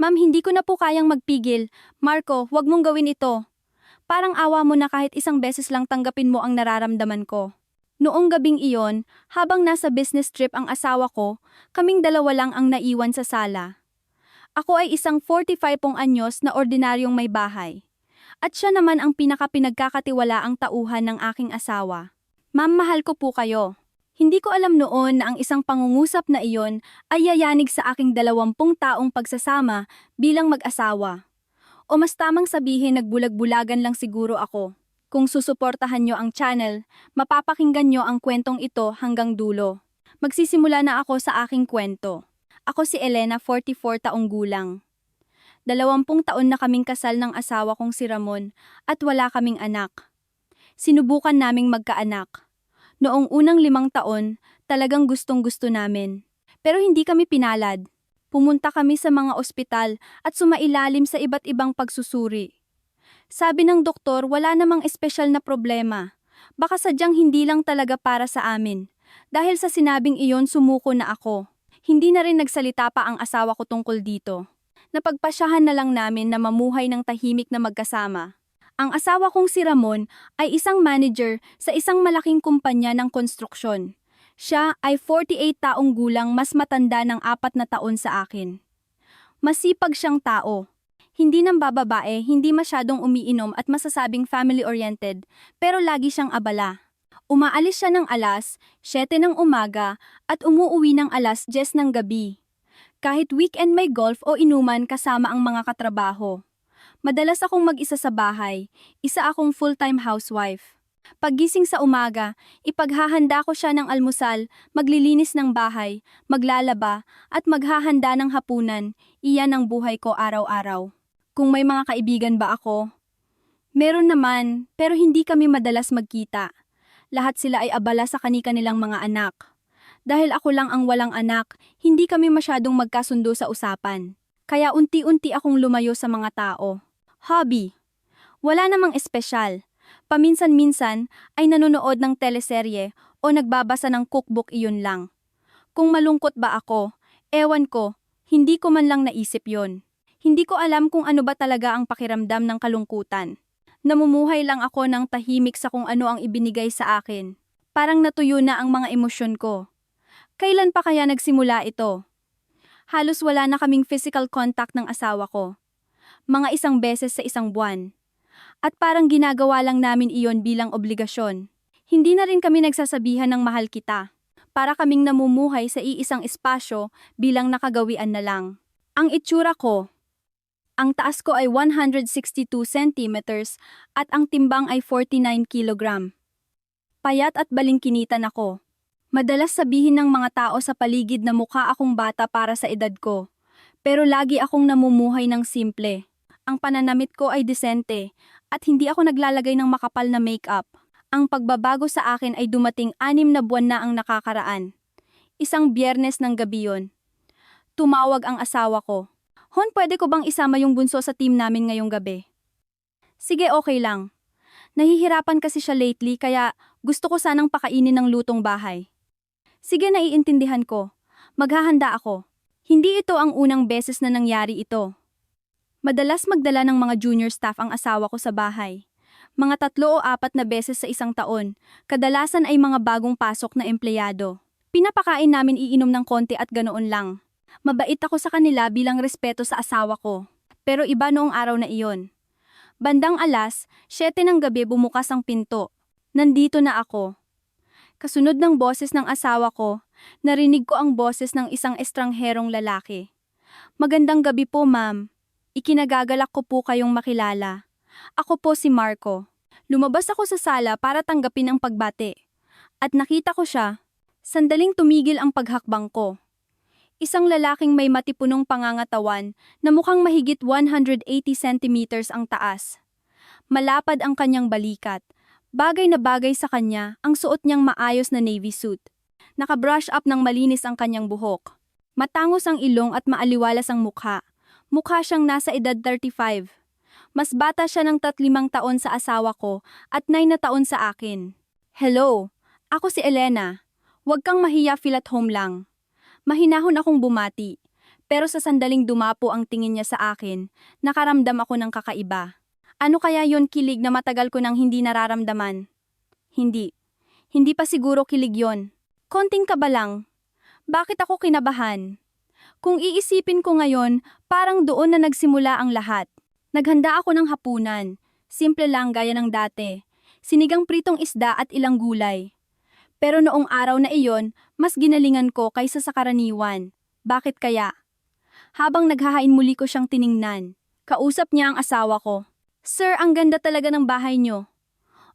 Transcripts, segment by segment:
Ma'am, hindi ko na po kayang magpigil. Marco, wag mong gawin ito. Parang awa mo na kahit isang beses lang tanggapin mo ang nararamdaman ko. Noong gabing iyon, habang nasa business trip ang asawa ko, kaming dalawa lang ang naiwan sa sala. Ako ay isang 45 pong anyos na ordinaryong may bahay. At siya naman ang pinagkakatiwalaang tauhan ng aking asawa. Ma'am, mahal ko po kayo. Hindi ko alam noon na ang isang pangungusap na iyon ay yayanig sa aking 20 taong pagsasama bilang mag-asawa. O mas tamang sabihin nagbulag-bulagan lang siguro ako. Kung susuportahan nyo ang channel, mapapakinggan nyo ang kwentong ito hanggang dulo. Magsisimula na ako sa aking kwento. Ako si Elena, 44 taong gulang. 20 taon na kaming kasal ng asawa kong si Ramon at wala kaming anak. Sinubukan naming magkaanak. Noong unang 5 taon, talagang gustong-gusto namin. Pero hindi kami pinalad. Pumunta kami sa mga ospital at sumailalim sa iba't ibang pagsusuri. Sabi ng doktor, wala namang espesyal na problema. Baka sadyang hindi lang talaga para sa amin. Dahil sa sinabing iyon, sumuko na ako. Hindi na rin nagsalita pa ang asawa ko tungkol dito. Napagpasyahan na lang namin na mamuhay ng tahimik na magkasama. Ang asawa kong si Ramon ay isang manager sa isang malaking kumpanya ng konstruksyon. Siya ay 48 taong gulang, mas matanda ng 4 na taon sa akin. Masipag siyang tao. Hindi nang bababae, hindi masyadong umiinom at masasabing family-oriented, pero lagi siyang abala. Umaalis siya ng alas 7 ng umaga at umuuwi ng alas 10 ng gabi. Kahit weekend may golf o inuman kasama ang mga katrabaho. Madalas akong mag-isa sa bahay, isa akong full-time housewife. Paggising sa umaga, ipaghahanda ko siya ng almusal, maglilinis ng bahay, maglalaba, at maghahanda ng hapunan. Iyan ang buhay ko araw-araw. Kung may mga kaibigan ba ako? Meron naman, pero hindi kami madalas magkita. Lahat sila ay abala sa kani-kanilang mga anak. Dahil ako lang ang walang anak, hindi kami masyadong magkasundo sa usapan. Kaya unti-unti akong lumayo sa mga tao. Hobby. Wala namang espesyal. Paminsan-minsan ay nanonood ng teleserye o nagbabasa ng cookbook, iyon lang. Kung malungkot ba ako, ewan ko, hindi ko man lang naisip yon. Hindi ko alam kung ano ba talaga ang pakiramdam ng kalungkutan. Namumuhay lang ako ng tahimik sa kung ano ang ibinigay sa akin. Parang natuyo na ang mga emosyon ko. Kailan pa kaya nagsimula ito? Halos wala na kaming physical contact ng asawa ko. Mga 1 beses sa 1 buwan. At parang ginagawa lang namin iyon bilang obligasyon. Hindi na rin kami nagsasabihan ng mahal kita. Para kaming namumuhay sa iisang espasyo bilang nakagawian na lang. Ang itsura ko. Ang taas ko ay 162 centimeters at ang timbang ay 49 kilogram. Payat at balingkinitan ako. Madalas sabihin ng mga tao sa paligid na mukha akong bata para sa edad ko. Pero lagi akong namumuhay ng simple. Ang pananamit ko ay disente at hindi ako naglalagay ng makapal na makeup. Ang pagbabago sa akin ay dumating 6 na buwan na ang nakakaraan. Isang Biyernes ng gabi yon. Tumawag ang asawa ko. Hon, pwede ko bang isama yung bunso sa team namin ngayong gabi? Sige, okay lang. Nahihirapan kasi siya lately kaya gusto ko sanang pakainin ng lutong bahay. Sige, naiintindihan ko. Maghahanda ako. Hindi ito ang unang beses na nangyari ito. Madalas magdala ng mga junior staff ang asawa ko sa bahay. Mga 3 o 4 na beses sa 1 taon, kadalasan ay mga bagong pasok na empleyado. Pinapakain namin, iinom ng konti at ganoon lang. Mabait ako sa kanila bilang respeto sa asawa ko. Pero iba noong araw na iyon. Bandang alas 7 ng gabi bumukas ang pinto. Nandito na ako. Kasunod ng boses ng asawa ko, narinig ko ang boses ng isang estrangherong lalaki. Magandang gabi po, ma'am. Ikinagagalak ko po kayong makilala. Ako po si Marco. Lumabas ako sa sala para tanggapin ang pagbati. At nakita ko siya. Sandaling tumigil ang paghakbang ko. Isang lalaking may matipunong pangangatawan na mukhang mahigit 180 centimeters ang taas. Malapad ang kanyang balikat. Bagay na bagay sa kanya ang suot niyang maayos na navy suit. Naka-brush up ng malinis ang kanyang buhok. Matangos ang ilong at maaliwalas ang mukha. Mukha siyang nasa edad 35. Mas bata siya ng 3 taon sa asawa ko at 9 na taon sa akin. Hello, ako si Elena. Huwag kang mahiya, feel at home lang. Mahinahon akong bumati. Pero sa sandaling dumapo ang tingin niya sa akin, nakaramdam ako ng kakaiba. Ano kaya yon kilig na matagal ko nang hindi nararamdaman? Hindi. Hindi pa siguro kilig yon. Konting kaba lang. Bakit ako kinabahan? Kung iisipin ko ngayon, parang doon na nagsimula ang lahat. Naghanda ako ng hapunan. Simple lang gaya ng dati. Sinigang pritong isda at ilang gulay. Pero noong araw na iyon, mas ginalingan ko kaysa sa karaniwan. Bakit kaya? Habang naghahain muli ko siyang tiningnan. Kausap niya ang asawa ko. Sir, ang ganda talaga ng bahay niyo.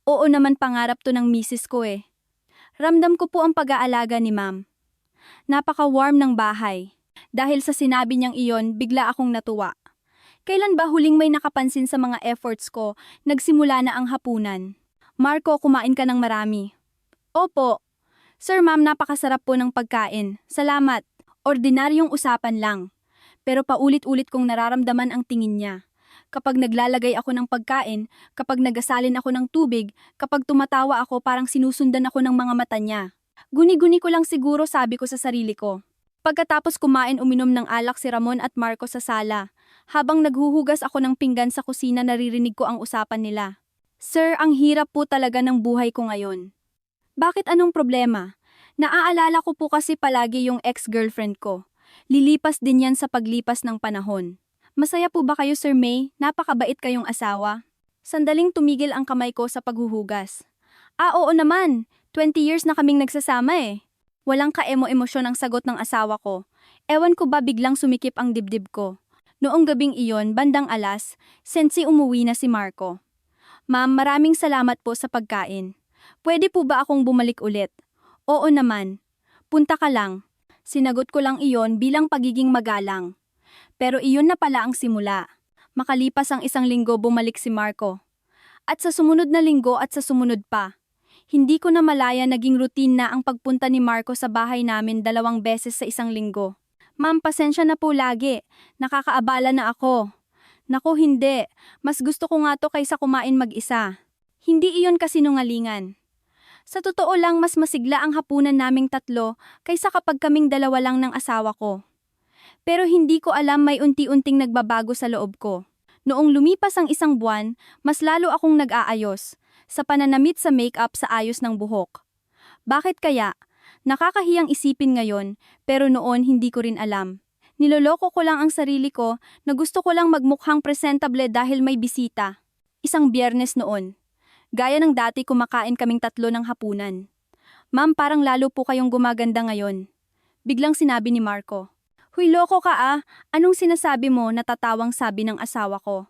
Oo naman, pangarap to ng misis ko eh. Ramdam ko po ang pag-aalaga ni ma'am. Napaka-warm ng bahay. Dahil sa sinabi niyang iyon, bigla akong natuwa. Kailan ba huling may nakapansin sa mga efforts ko, nagsimula na ang hapunan? Marco, kumain ka ng marami. Opo. Sir, ma'am, napakasarap po ng pagkain. Salamat. Ordinaryong usapan lang. Pero paulit-ulit kong nararamdaman ang tingin niya. Kapag naglalagay ako ng pagkain, kapag nagasalin ako ng tubig, kapag tumatawa ako parang sinusundan ako ng mga mata niya. Guni-guni ko lang siguro, sabi ko sa sarili ko. Pagkatapos kumain, uminom ng alak si Ramon at Marco sa sala. Habang naghuhugas ako ng pinggan sa kusina, naririnig ko ang usapan nila. Sir, ang hirap po talaga ng buhay ko ngayon. Bakit, anong problema? Naaalala ko po kasi palagi yung ex-girlfriend ko. Lilipas din yan sa paglipas ng panahon. Masaya po ba kayo, Sir May? Napakabait kayong asawa. Sandaling tumigil ang kamay ko sa paghuhugas. Oo naman. 20 years na kaming nagsasama eh. Walang kaemo-emosyon ang sagot ng asawa ko. Ewan ko ba biglang sumikip ang dibdib ko. Noong gabing iyon, bandang alas, sensi umuwi na si Marco. Ma'am, maraming salamat po sa pagkain. Pwede po ba akong bumalik ulit? Oo naman. Punta ka lang. Sinagot ko lang iyon bilang pagiging magalang. Pero iyon na pala ang simula. Makalipas ang 1 linggo, bumalik si Marco. At sa sumunod na linggo at sa sumunod pa. Hindi ko na malaya, naging routine na ang pagpunta ni Marco sa bahay namin 2 beses sa 1 linggo. Ma'am, pasensya na po lagi. Nakakaabala na ako. Naku, hindi. Mas gusto ko nga to kaysa kumain mag-isa. Hindi iyon kasinungalingan. Sa totoo lang, mas masigla ang hapunan naming 3 kaysa kapag kaming 2 lang ng asawa ko. Pero hindi ko alam, may unti-unting nagbabago sa loob ko. Noong lumipas ang 1 buwan, mas lalo akong nag-aayos. Sa pananamit, sa make-up, sa ayos ng buhok. Bakit kaya? Nakakahiyang isipin ngayon, pero noon hindi ko rin alam. Niloloko ko lang ang sarili ko na gusto ko lang magmukhang presentable dahil may bisita. 1 Biyernes noon. Gaya ng dati, kumakain kaming 3 ng hapunan. Ma'am, parang lalo po kayong gumaganda ngayon. Biglang sinabi ni Marco. Huy, loko ka ah. Anong sinasabi mo? Natatawang sabi ng asawa ko.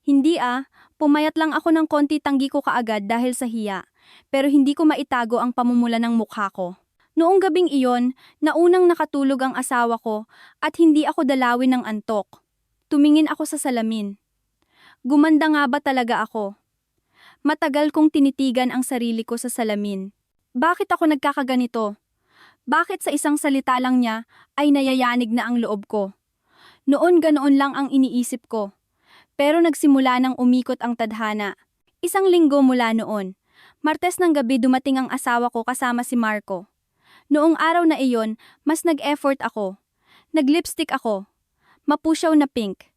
Hindi ah. Pumayat lang ako ng konti, tanggi ko kaagad dahil sa hiya. Pero hindi ko maitago ang pamumula ng mukha ko. Noong gabing iyon, naunang nakatulog ang asawa ko at hindi ako dalawin ng antok. Tumingin ako sa salamin. Gumanda nga ba talaga ako? Matagal kong tinitigan ang sarili ko sa salamin. Bakit ako nagkakaganito? Bakit sa isang salita lang niya ay nayayanig na ang loob ko? Noon ganoon lang ang iniisip ko. Pero nagsimula nang umikot ang tadhana. 1 linggo mula noon. Martes ng gabi dumating ang asawa ko kasama si Marco. Noong araw na iyon, mas nag-effort ako. Nag-lipstick ako. Mapusyaw na pink.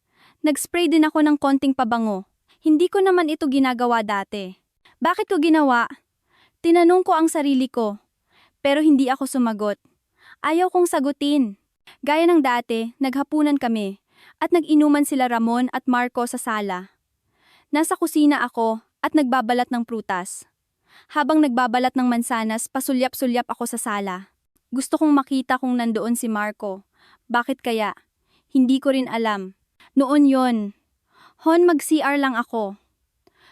Nag-spray din ako ng konting pabango. Hindi ko naman ito ginagawa dati. Bakit ko ginawa? Tinanong ko ang sarili ko. Pero hindi ako sumagot. Ayaw kong sagutin. Gaya ng dati, naghapunan kami. At nag-inuman sila Ramon at Marco sa sala. Nasa kusina ako at nagbabalat ng prutas. Habang nagbabalat ng mansanas, pasulyap-sulyap ako sa sala. Gusto kong makita kung nandoon si Marco. Bakit kaya? Hindi ko rin alam. Noon yon. Hon, mag-CR lang ako.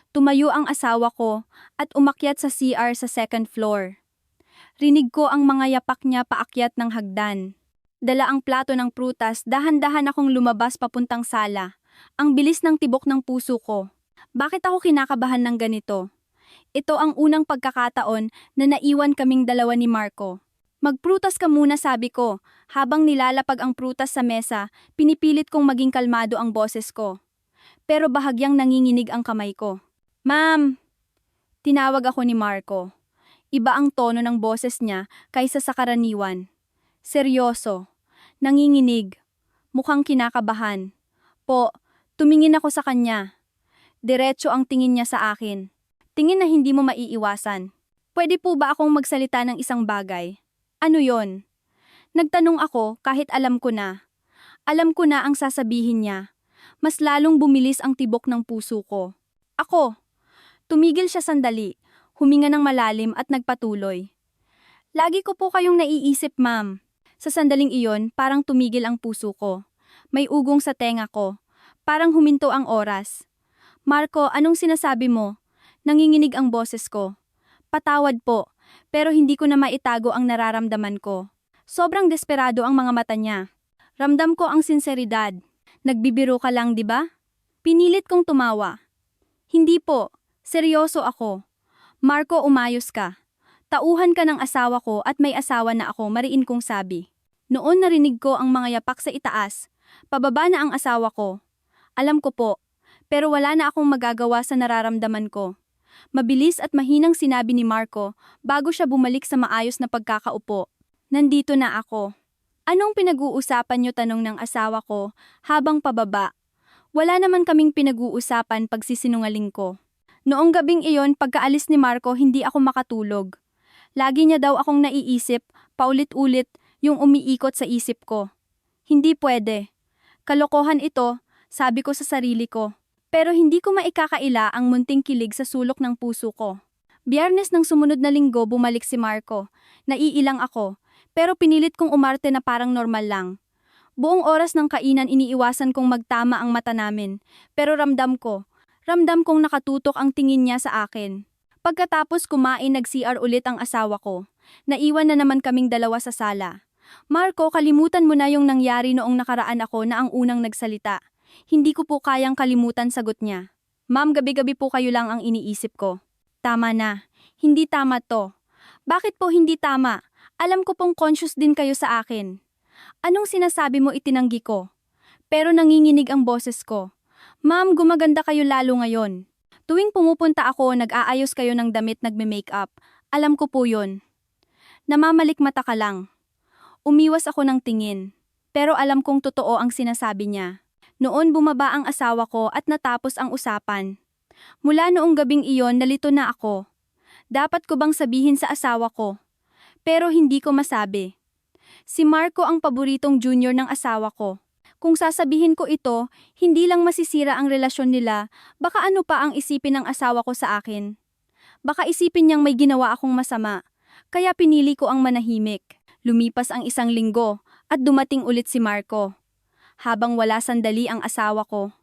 Tumayo ang asawa ko at umakyat sa CR sa 2nd floor. Rinig ko ang mga yapak niya paakyat ng hagdan. Dala ang plato ng prutas, dahan-dahan akong lumabas papuntang sala. Ang bilis ng tibok ng puso ko. Bakit ako kinakabahan ng ganito? Ito ang unang pagkakataon na naiwan kaming 2 ni Marco. Magprutas ka muna, sabi ko. Habang nilalapag ang prutas sa mesa, pinipilit kong maging kalmado ang boses ko. Pero bahagyang nanginginig ang kamay ko. Ma'am! Tinawag ako ni Marco. Iba ang tono ng boses niya kaysa sa karaniwan. Seryoso. Nanginginig. mukhang kinakabahan. Po, tumingin ako sa kanya. Diretso ang tingin niya sa akin. Tingin na hindi mo maiiwasan. Pwede po ba akong magsalita ng isang bagay? Ano yon? Nagtanong ako kahit alam ko na. Alam ko na ang sasabihin niya. Mas lalong bumilis ang tibok ng puso ko. Ako. Tumigil siya sandali, huminga ng malalim at nagpatuloy. Lagi ko po kayong naiisip, ma'am. Sa sandaling iyon, parang tumigil ang puso ko. May ugong sa tenga ko. Parang huminto ang oras. Marco, anong sinasabi mo? Nanginginig ang boses ko. Patawad po, pero hindi ko na maitago ang nararamdaman ko. Sobrang desperado ang mga mata niya. Ramdam ko ang sinseridad. Nagbibiro ka lang, di ba? Pinilit kong tumawa. Hindi po, seryoso ako. Marco, umayos ka. Tauhan ka ng asawa ko at may asawa na ako, mariin kong sabi. Noon narinig ko ang mga yapak sa itaas. Pababa na ang asawa ko. Alam ko po, pero wala na akong magagawa sa nararamdaman ko. Mabilis at mahinang sinabi ni Marco bago siya bumalik sa maayos na pagkakaupo. Nandito na ako. Anong pinag-uusapan niyo, tanong ng asawa ko habang pababa. Wala naman kaming pinag-uusapan, pagsisinungaling ko. Noong gabing iyon, pagkaalis ni Marco, hindi ako makatulog. Lagi niya daw akong naiisip, paulit-ulit, yung umiikot sa isip ko. Hindi pwede. Kalokohan ito, sabi ko sa sarili ko. Pero hindi ko maikakaila ang munting kilig sa sulok ng puso ko. Biyernes ng sumunod na linggo bumalik si Marco. Naiilang ako, pero pinilit kong umarte na parang normal lang. Buong oras ng kainan iniiwasan kong magtama ang mata namin, pero ramdam kong nakatutok ang tingin niya sa akin. Pagkatapos kumain, nag-CR ulit ang asawa ko. Naiwan na naman kaming dalawa sa sala. Marco, kalimutan mo na yung nangyari noong nakaraan, ako na ang unang nagsalita. Hindi ko po kayang kalimutan, sagot niya. Ma'am, gabi-gabi po kayo lang ang iniisip ko. Tama na. Hindi tama to. Bakit po hindi tama? Alam ko pong conscious din kayo sa akin. Anong sinasabi mo, itinanggi ko. Pero nanginginig ang boses ko. Ma'am, gumaganda kayo lalo ngayon. Tuwing pumupunta ako, nag-aayos kayo ng damit, nagme-makeup. Alam ko po yun. Namamalik mata ka lang. Umiwas ako ng tingin. Pero alam kong totoo ang sinasabi niya. Noon bumaba ang asawa ko at natapos ang usapan. Mula noong gabing iyon, nalito na ako. Dapat ko bang sabihin sa asawa ko? Pero hindi ko masabi. Si Marco ang paboritong junior ng asawa ko. Kung sasabihin ko ito, hindi lang masisira ang relasyon nila, baka ano pa ang isipin ng asawa ko sa akin. Baka isipin niyang may ginawa akong masama. Kaya pinili ko ang manahimik. Lumipas ang 1 linggo at dumating ulit si Marco. Habang wala sandali ang asawa ko.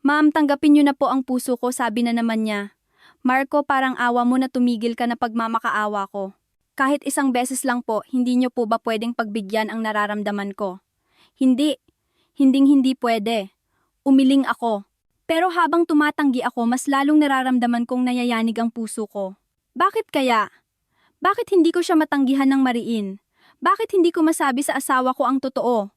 Ma'am, tanggapin niyo na po ang puso ko, sabi na naman niya. Marco, parang awa mo na tumigil ka na pagmamakaawa ko. Kahit 1 beses lang po, hindi niyo po ba pwedeng pagbigyan ang nararamdaman ko? Hindi. Hindi pwede. Umiling ako. Pero habang tumatanggi ako, mas lalong nararamdaman kong nayayanig ang puso ko. Bakit kaya? Bakit hindi ko siya matanggihan ng mariin? Bakit hindi ko masabi sa asawa ko ang totoo?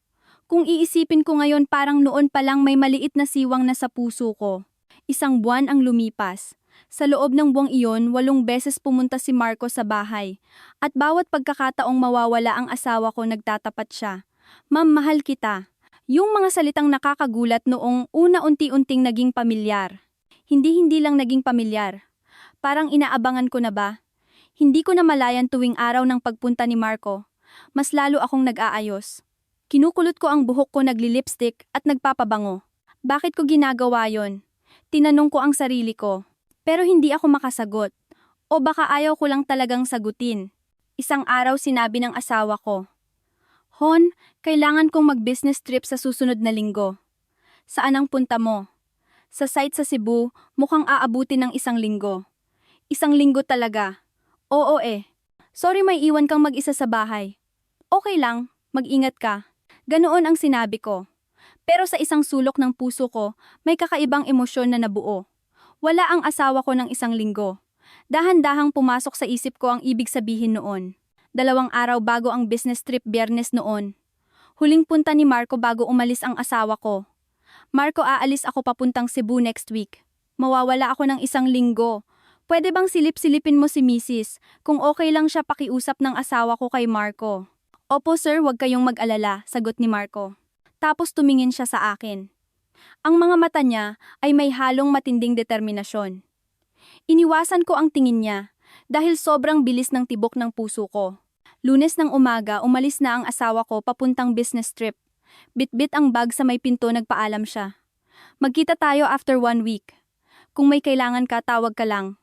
Kung iisipin ko ngayon, parang noon pa lang may maliit na siwang na sa puso ko. 1 buwan ang lumipas. Sa loob ng buwang iyon, 8 beses pumunta si Marco sa bahay. At bawat pagkakataong mawawala ang asawa ko, nagtatapat siya. Ma'am, mahal kita. Yung mga salitang nakakagulat noong una, unti-unting naging pamilyar. Hindi lang naging pamilyar. Parang inaabangan ko na ba? Hindi ko na malayan tuwing araw ng pagpunta ni Marco. Mas lalo akong nag-aayos. Kinukulot ko ang buhok ko, nagli-lipstick at nagpapabango. Bakit ko ginagawa yon? Tinanong ko ang sarili ko. Pero hindi ako makasagot. O baka ayaw ko lang talagang sagutin. Isang araw sinabi ng asawa ko, Hon, kailangan kong mag-business trip sa susunod na linggo. Saan ang punta mo? Sa site sa Cebu, mukhang aabutin ng 1 linggo. 1 linggo talaga. Oo Sorry, may iwan kang mag-isa sa bahay. Okay lang, mag-ingat ka. Ganoon ang sinabi ko. Pero sa isang sulok ng puso ko, may kakaibang emosyon na nabuo. Wala ang asawa ko ng 1 linggo. Dahan-dahang pumasok sa isip ko ang ibig sabihin noon. 2 araw bago ang business trip, Biyernes noon. Huling punta ni Marco bago umalis ang asawa ko. Marco, aalis ako papuntang Cebu next week. Mawawala ako ng 1 linggo. Pwede bang silip-silipin mo si Mrs. Kung okay lang siya, pakiusap ng asawa ko kay Marco. Opo sir, huwag kayong mag-alala, sagot ni Marco. Tapos tumingin siya sa akin. Ang mga mata niya ay may halong matinding determinasyon. Iniwasan ko ang tingin niya dahil sobrang bilis ng tibok ng puso ko. Lunes ng umaga, umalis na ang asawa ko papuntang business trip. Bitbit ang bag sa may pinto, nagpaalam siya. Magkita tayo after 1 week. Kung may kailangan ka, tawag ka lang.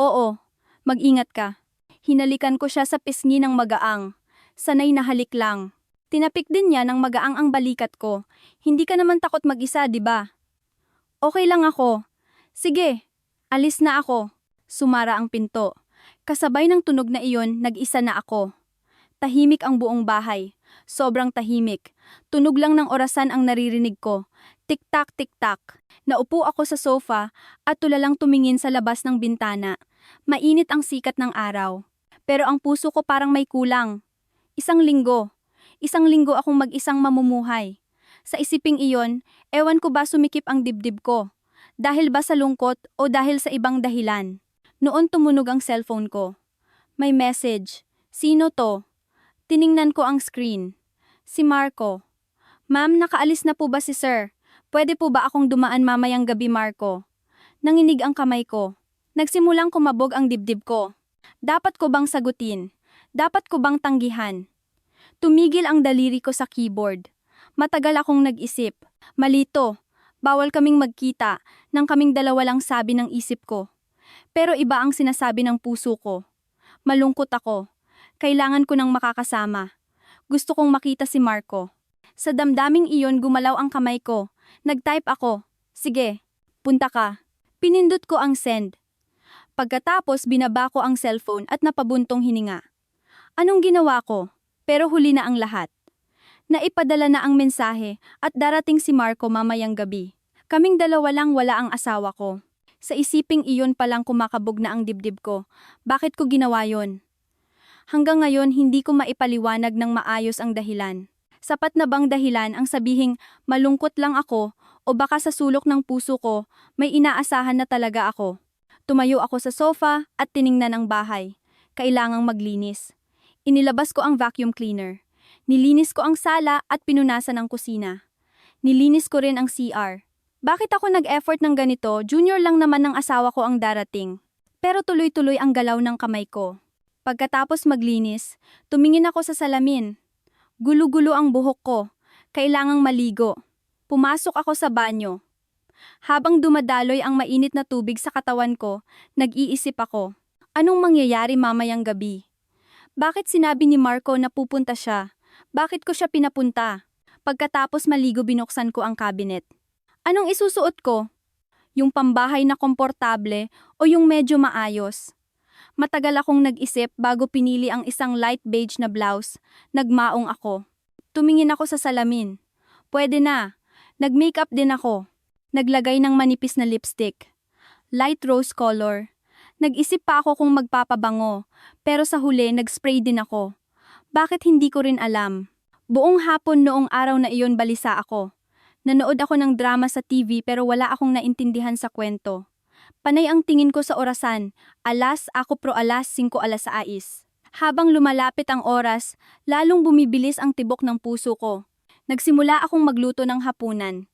Oo, mag-ingat ka. Hinalikan ko siya sa pisngi ng magaang. Sanay na halik lang. Tinapik din niya ng magaang ang balikat ko. Hindi ka naman takot mag-isa, di ba? Okay lang ako. Sige, alis na ako. Sumara ang pinto. Kasabay ng tunog na iyon, nag-isa na ako. Tahimik ang buong bahay. Sobrang tahimik. Tunog lang ng orasan ang naririnig ko. Tik-tak, tik-tak. Naupo ako sa sofa at tulalang tumingin sa labas ng bintana. Mainit ang sikat ng araw. Pero ang puso ko parang may kulang. Isang linggo akong mag-isang mamumuhay. Sa isiping iyon, ewan ko ba sumikip ang dibdib ko. Dahil ba sa lungkot o dahil sa ibang dahilan? Noon tumunog ang cellphone ko. May message. Sino to? Tiningnan ko ang screen. Si Marco. Ma'am, nakaalis na po ba si sir? Pwede po ba akong dumaan mamayang gabi, Marco? Nanginig ang kamay ko. Nagsimulang kumabog ang dibdib ko. Dapat ko bang sagutin? Dapat ko bang tanggihan? Tumigil ang daliri ko sa keyboard. Matagal akong nag-isip. Malito. Bawal kaming magkita nang kaming dalawa lang, sabi ng isip ko. Pero iba ang sinasabi ng puso ko. Malungkot ako. Kailangan ko ng makakasama. Gusto kong makita si Marco. Sa damdaming iyon, gumalaw ang kamay ko. Nag-type ako. Sige, punta ka. Pinindot ko ang send. Pagkatapos, binaba ko ang cellphone at napabuntong hininga. Anong ginawa ko? Pero huli na ang lahat. Naipadala na ang mensahe at darating si Marco mamayang gabi. Kaming dalawa lang, wala ang asawa ko. Sa isiping iyon palang kumakabog na ang dibdib ko. Bakit ko ginawa yon? Hanggang ngayon hindi ko maipaliwanag ng maayos ang dahilan. Sapat na bang dahilan ang sabihing malungkot lang ako o baka sa sulok ng puso ko may inaasahan na talaga ako? Tumayo ako sa sofa at tiningnan ang bahay. Kailangang maglinis. Inilabas ko ang vacuum cleaner. Nilinis ko ang sala at pinunasan ang kusina. Nilinis ko rin ang CR. Bakit ako nag-effort ng ganito? Junior lang naman ng asawa ko ang darating. Pero tuloy-tuloy ang galaw ng kamay ko. Pagkatapos maglinis, tumingin ako sa salamin. Gulo-gulo ang buhok ko. Kailangang maligo. Pumasok ako sa banyo. Habang dumadaloy ang mainit na tubig sa katawan ko, nag-iisip ako. Anong mangyayari mamayang gabi? Bakit sinabi ni Marco na pupunta siya? Bakit ko siya pinapunta? Pagkatapos maligo, binuksan ko ang cabinet. Anong isusuot ko? Yung pambahay na komportable o yung medyo maayos? Matagal akong nag-isip bago pinili ang isang light beige na blouse. Nagmaong ako. Tumingin ako sa salamin. Pwede na. Nag-makeup din ako. Naglagay ng manipis na lipstick. Light rose color. Nag-isip pa ako kung magpapabango. Pero sa huli, nag-spray din ako. Bakit hindi ko rin alam? Buong hapon noong araw na iyon balisa ako. Nanood ako ng drama sa TV pero wala akong naintindihan sa kwento. Panay ang tingin ko sa orasan, alas 5:06. Habang lumalapit ang oras, lalong bumibilis ang tibok ng puso ko. Nagsimula akong magluto ng hapunan.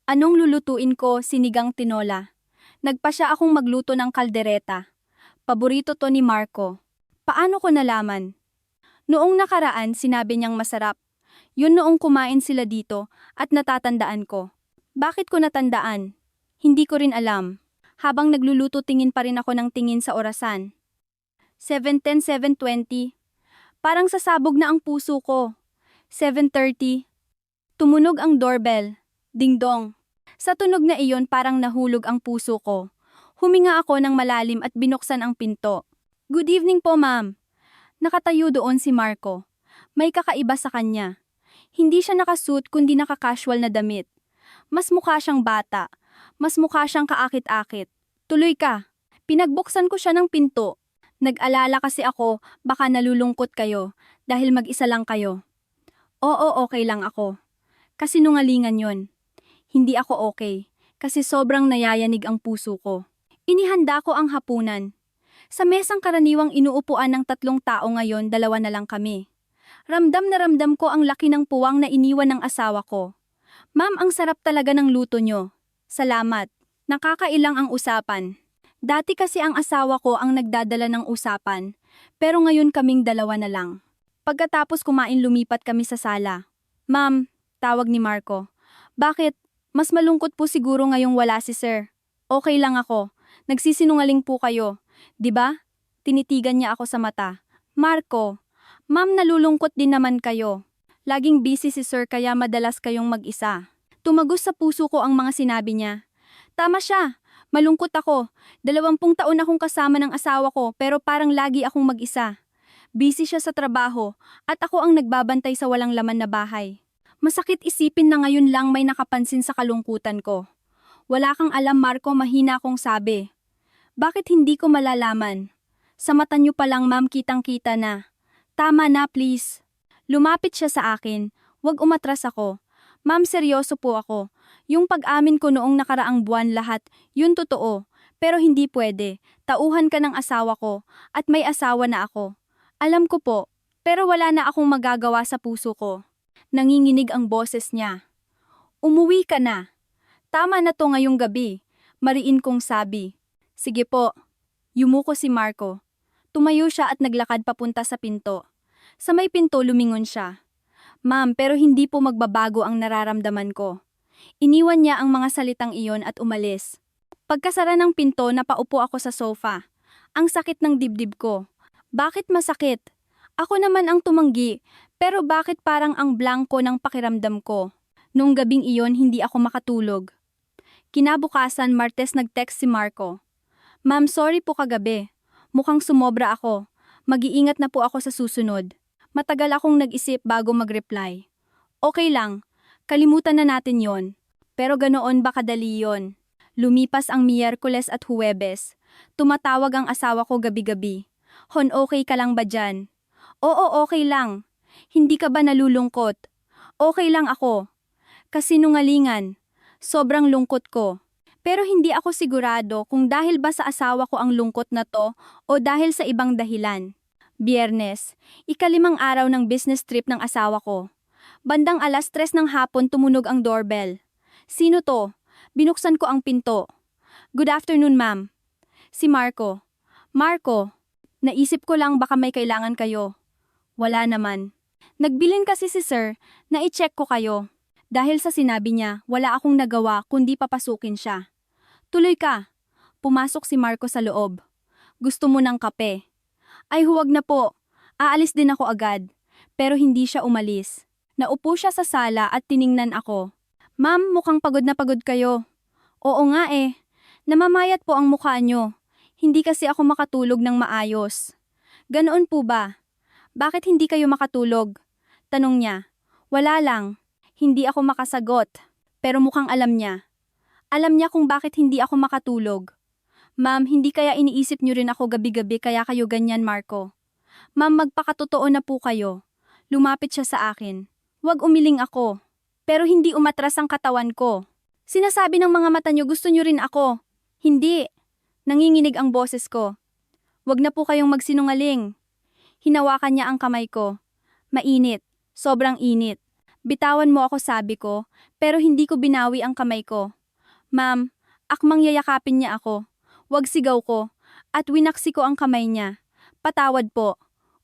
Anong lulutuin ko? Sinigang tinola. Nagpasya akong magluto ng kaldereta. Paborito to ni Marco. Paano ko nalaman? Noong nakaraan, sinabi niyang masarap. Yun noong kumain sila dito at natatandaan ko. Bakit ko natandaan? Hindi ko rin alam. Habang nagluluto, tingin pa rin ako ng tingin sa orasan. 7:10, 7:20. Parang sasabog na ang puso ko. 7:30. Tumunog ang doorbell. Ding-dong. Sa tunog na iyon parang nahulog ang puso ko. Huminga ako ng malalim at binuksan ang pinto. Good evening po, ma'am. Nakatayo doon si Marco. May kakaiba sa kanya. Hindi siya nakasuit kundi naka-casual na damit. Mas mukha siyang bata. Mas mukha siyang kaakit-akit. Tuloy ka. Pinagbuksan ko siya ng pinto. Nag-alala kasi ako, baka nalulungkot kayo, dahil mag-isa lang kayo. Oo, okay lang ako. Kasi nungalingan yon. Hindi ako okay, kasi sobrang nayayanig ang puso ko. Inihanda ko ang hapunan. Sa mesang karaniwang inuupuan ng 3 tao, ngayon 2 na lang kami. Ramdam na ramdam ko ang laki ng puwang na iniwan ng asawa ko. Ma'am, ang sarap talaga ng luto nyo. Salamat. Nakakailang ang usapan. Dati kasi ang asawa ko ang nagdadala ng usapan, pero ngayon kaming dalawa na lang. Pagkatapos kumain lumipat kami sa sala. Ma'am, tawag ni Marco. Bakit? Mas malungkot po siguro ngayong wala si sir. Okay lang ako. Nagsisinungaling po kayo. 'Di ba? Tinitigan niya ako sa mata. Marco, ma'am nalulungkot din naman kayo. Laging busy si sir kaya madalas kayong mag-isa. Tumagos sa puso ko ang mga sinabi niya. Tama siya. Malungkot ako. 20 taon akong kasama ng asawa ko pero parang lagi akong mag-isa. Busy siya sa trabaho at ako ang nagbabantay sa walang laman na bahay. Masakit isipin na ngayon lang may nakapansin sa kalungkutan ko. Wala kang alam Marco, mahina akong sabi. Bakit hindi ko malalaman? Sa mata niyo pa lang ma'am kitang-kita na. Tama na please. Lumapit siya sa akin. Huwag umatras ako. Ma'am seryoso po ako. Yung pag-amin ko noong nakaraang buwan lahat, yun totoo. Pero hindi pwede. Tauhan ka ng asawa ko at may asawa na ako. Alam ko po, pero wala na akong magagawa sa puso ko. Nanginginig ang boses niya. Umuwi ka na. Tama na to ngayong gabi. Mariin kong sabi. Sige po. Yumuko si Marco. Tumayo siya at naglakad papunta sa pinto. Sa may pinto lumingon siya. Ma'am, pero hindi po magbabago ang nararamdaman ko. Iniwan niya ang mga salitang iyon at umalis. Pagkasara ng pinto, napaupo ako sa sofa. Ang sakit ng dibdib ko. Bakit masakit? Ako naman ang tumanggi, pero bakit parang ang blanko ng pakiramdam ko? Noong gabing iyon, hindi ako makatulog. Kinabukasan, Martes nag-text si Marco. Ma'am, sorry po kagabi. Mukhang sumobra ako. Mag-iingat na po ako sa susunod. Matagal akong nag-isip bago mag-reply. Okay lang. Kalimutan na natin yon. Pero ganoon ba kadali yon? Lumipas ang Miyerkules at Huwebes. Tumatawag ang asawa ko gabi-gabi. Hon, okay ka lang ba dyan? Oo, okay lang. Hindi ka ba nalulungkot? Okay lang ako. Kasinungalingan. Sobrang lungkot ko. Pero hindi ako sigurado kung dahil ba sa asawa ko ang lungkot na to o dahil sa ibang dahilan. Biyernes, 5 araw ng business trip ng asawa ko. Bandang 3:00 ng hapon tumunog ang doorbell. Sino to? Binuksan ko ang pinto. Good afternoon, ma'am. Si Marco. Marco, naisip ko lang baka may kailangan kayo. Wala naman. Nagbilin kasi si sir na i-check ko kayo. Dahil sa sinabi niya, wala akong nagawa kundi papasukin siya. Tuloy ka. Pumasok si Marco sa loob. Gusto mo ng kape? Ay huwag na po. Aalis din ako agad. Pero hindi siya umalis. Naupo siya sa sala at tiningnan ako. Ma'am, mukhang pagod na pagod kayo. Oo nga eh. Namamayat po ang mukha nyo. Hindi kasi ako makatulog ng maayos. Ganoon po ba? Bakit hindi kayo makatulog? Tanong niya. Wala lang. Hindi ako makasagot. Pero mukhang alam niya. Alam niya kung bakit hindi ako makatulog. Ma'am, hindi kaya iniisip niyo rin ako gabi-gabi kaya kayo ganyan, Marco. Ma'am, magpakatotoo na po kayo. Lumapit siya sa akin. Huwag umiling ako. Pero hindi umatras ang katawan ko. Sinasabi ng mga mata niyo gusto niyo rin ako. Hindi. Nanginginig ang boses ko. Huwag na po kayong magsinungaling. Hinawakan niya ang kamay ko. Mainit. Sobrang init. Bitawan mo ako sabi ko, pero hindi ko binawi ang kamay ko. Ma'am, akmang yayakapin niya ako. Huwag sigaw ko. At winaksi ko ang kamay niya. Patawad po.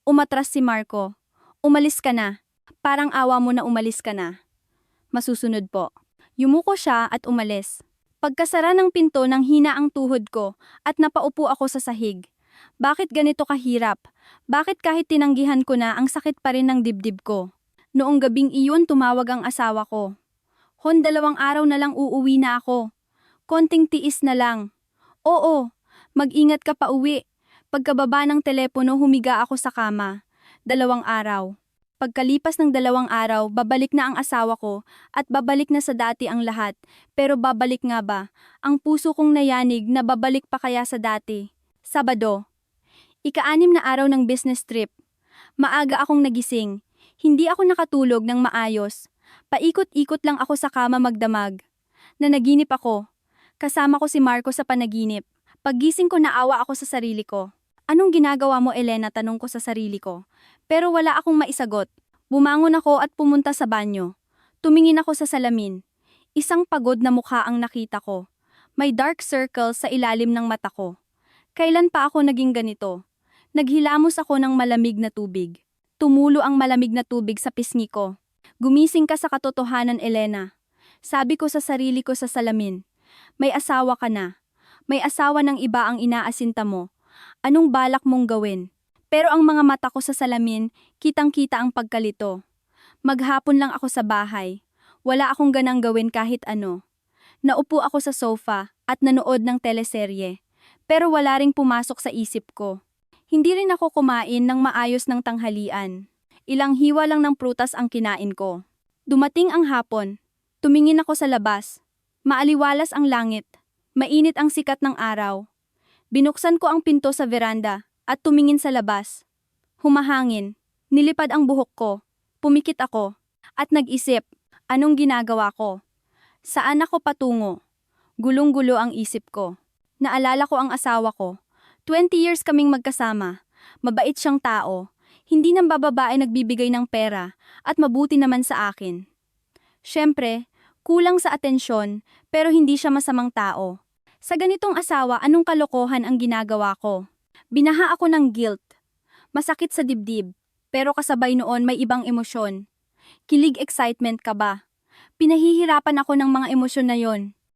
Umatras si Marco. Umalis ka na. Parang awa mo na umalis ka na. Masusunod po. Yumuko siya at umalis. Pagkasara ng pinto nang hina ang tuhod ko at napaupo ako sa sahig. Bakit ganito kahirap? Bakit kahit tinanggihan ko na ang sakit pa rin ng dibdib ko? Noong gabing iyon tumawag ang asawa ko. Hon, 2 araw na lang uuwi na ako. Konting tiis na lang. Oo, mag-ingat ka pa uwi. Pagkababa ng telepono humiga ako sa kama. 2 araw. Pagkalipas ng 2 araw, babalik na ang asawa ko at babalik na sa dati ang lahat. Pero babalik nga ba? Ang puso kong nayanig na babalik pa kaya sa dati. Sabado. 6 na araw ng business trip. Maaga akong nagising. Hindi ako nakatulog ng maayos. Paikot-ikot lang ako sa kama magdamag. Nanaginip ako. Kasama ko si Marco sa panaginip. Paggising ko naawa ako sa sarili ko. Anong ginagawa mo, Elena? Tanong ko sa sarili ko. Pero wala akong maisagot. Bumangon ako at pumunta sa banyo. Tumingin ako sa salamin. Isang pagod na mukha ang nakita ko. May dark circles sa ilalim ng mata ko. Kailan pa ako naging ganito? Naghilamos ako ng malamig na tubig. Tumulo ang malamig na tubig sa pisngi ko. Gumising ka sa katotohanan, Elena. Sabi ko sa sarili ko sa salamin. May asawa ka na. May asawa ng iba ang inaasinta mo. Anong balak mong gawin? Pero ang mga mata ko sa salamin, kitang-kita ang pagkalito. Maghapon lang ako sa bahay. Wala akong ganang gawin kahit ano. Naupo ako sa sofa at nanood ng teleserye. Pero wala ring pumasok sa isip ko. Hindi rin ako kumain ng maayos ng tanghalian. Ilang hiwa lang ng prutas ang kinain ko. Dumating ang hapon. Tumingin ako sa labas. Maaliwalas ang langit. Mainit ang sikat ng araw. Binuksan ko ang pinto sa veranda at tumingin sa labas. Humahangin. Nilipad ang buhok ko. Pumikit ako. At nag-isip, anong ginagawa ko? Saan ako patungo? Gulong-gulo ang isip ko. Naalala ko ang asawa ko. 20 years kaming magkasama. Mabait siyang tao. Hindi nang bababae nagbibigay ng pera at mabuti naman sa akin. Siyempre, kulang sa atensyon pero hindi siya masamang tao. Sa ganitong asawa, anong kalokohan ang ginagawa ko? Binaha ako ng guilt. Masakit sa dibdib, pero kasabay noon may ibang emosyon. Kilig, excitement ka ba? Pinahihirapan ako ng mga emosyon na yon.